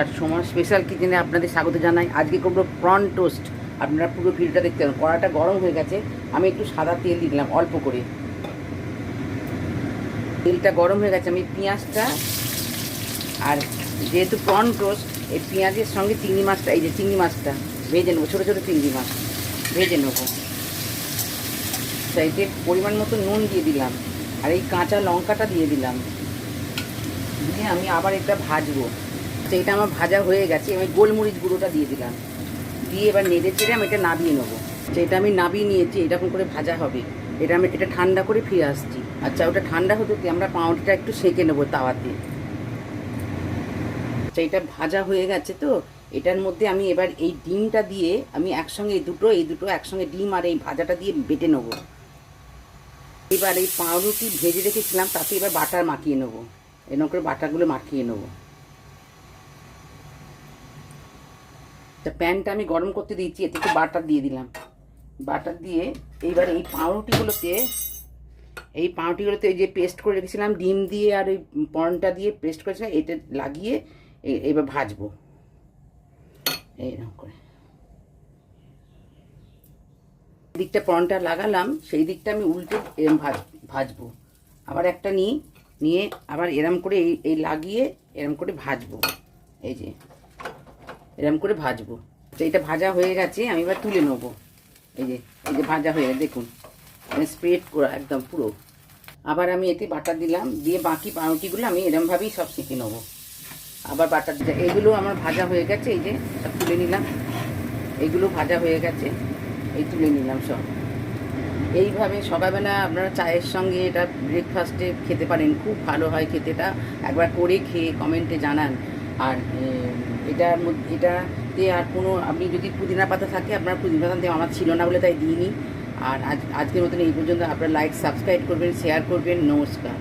আর সময় স্পেশাল কিচেনে আপনাদের স্বাগত জানাই। আজকে করবো প্রন টোস্ট। আপনারা পুরো ভিডিওটা দেখতে পাবেন। কড়াটা গরম হয়ে গেছে, আমি একটু সাদা তেল দিয়ে দিলাম অল্প করে। তেলটা গরম হয়ে গেছে, আমি পেঁয়াজটা আর যেহেতু প্রন টোস্ট, এই পেঁয়াজের সঙ্গে চিংড়ি মাছটা, এই যে চিংড়ি মাছটা ভেজে নেবো, ছোটো ছোটো চিংড়ি মাছ ভেজে নেবো। সেইতে পরিমাণ মতো নুন দিয়ে দিলাম আর এই কাঁচা লঙ্কাটা দিয়ে দিলাম, দিয়ে আমি আবার এটা ভাজবো। এটা আমার ভাজা হয়ে গেছে, আমি গোলমরিচ গুঁড়োটা দিয়ে দিলাম, দিয়ে এবার নেড়ে চেড়ে আমি এটা নাবিয়ে নেবো। এটা আমি নাবিয়ে নিয়েছি, এরকম করে ভাজা হবে। এটা ঠান্ডা করে ফিরে আসছি। আচ্ছা, ওটা ঠান্ডা হতে আমরা পাউরুটিটা একটু সেঁকে নেবো তাওয়াতে। এটা ভাজা হয়ে গেছে, তো এটার মধ্যে আমি এবার এই ডিমটা দিয়ে আমি একসঙ্গে এই দুটো একসঙ্গে ডিম আর এই ভাজাটা দিয়ে বেটে নেবো। এবার এই পাউরুটি ভেজে রেখেছিলাম তাতে এবার বাটার মাখিয়ে নেবো, এরকম করে বাটারগুলো মাখিয়ে নেবো। প্যানটা আমি গরম করতে দিয়েছি, এতে একটু বাটার দিয়ে দিলাম। বাটার দিয়ে এইবার এই পাউরুটিগুলোতে এই যে পেস্ট করে রেখেছিলাম ডিম দিয়ে আর ওই পর্নটা দিয়ে পেস্ট করেছিলাম, এটা লাগিয়ে এবার ভাজবো এইরকম করে। দিকটা পর্নটা লাগালাম, সেই দিকটা আমি উল্টে এরম ভাজবো। আবার একটা নিয়ে আবার এরম করে এই লাগিয়ে এরম করে ভাজবো। এই যে এরম করে ভাজবো। তো এটা ভাজা হয়ে গেছে, আমি এবার তুলে নেবো। এই যে ভাজা হয়ে গেছে, দেখুন স্প্রেড করা একদম পুরো। আবার আমি এতে বাটার দিলাম, দিয়ে বাকি পাউরুটিগুলো আমি এরমভাবেই সব সেঁকে নেবো। আবার বাটার দিলাম, এগুলো আমার ভাজা হয়ে গেছে, এই যে সব তুলে নিলাম। এগুলো ভাজা হয়ে গেছে, এই তুলে নিলাম সব। এইভাবে সকালবেলা আপনারা চায়ের সঙ্গে এটা ব্রেকফাস্টে খেতে পারেন, খুব ভালো হয় খেতেটা। একবার করে খেয়ে কমেন্টে জানান। আর এটাতে আর কোনো, আপনি যদি পুদিনা পাতা থাকে আপনার পুদিনা পাতা দিয়ে, আমার ছিল না বলে তাই দিইনি। আর আজকের মতন এই পর্যন্ত। আপনারা লাইক সাবস্ক্রাইব করবেন, শেয়ার করবেন। নমস্কার।